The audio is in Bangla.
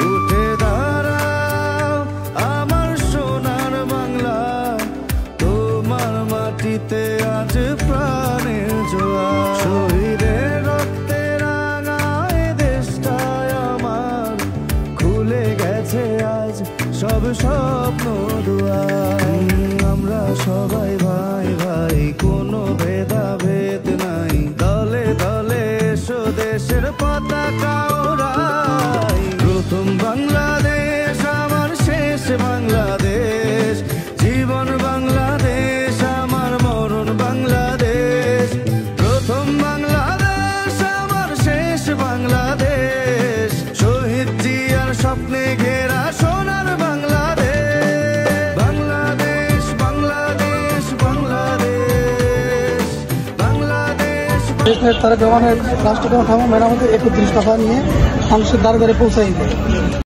উঠে দাঁড়াও আমার সোনার বাংলা, তোমার মাটিতে আজ প্রাণের জোয়ার। শহীদের রক্তে রাঙায় দেশটায় আমার, খুলে গেছে আজ সব স্বপ্ন দুয়ার। আমরা সবাই ভাই ভাই, কোনো ভেদাভেদ নাই, দলে দলে এসো দেশের পতাকা ওড়াই। প্রথম বাংলাদেশ আমার শেষ বাংলাদেশ, জীবন বাংলাদেশ আমার মরণ বাংলাদেশ। প্রথম বাংলাদেশ আমার শেষ বাংলাদেশ, শহীদ জিয়ার স্বপ্নে ঘেরা সোনার বাংলাদেশ। বাংলাদেশ বাংলাদেশ বাংলাদেশ বাংলাদেশ। তারা জওয়ানের রাষ্ট্রীয় ক্ষমতা মেরামতের 31 দফা নিয়ে মানুষের দ্বারে দ্বারে পৌঁছাই দেয়।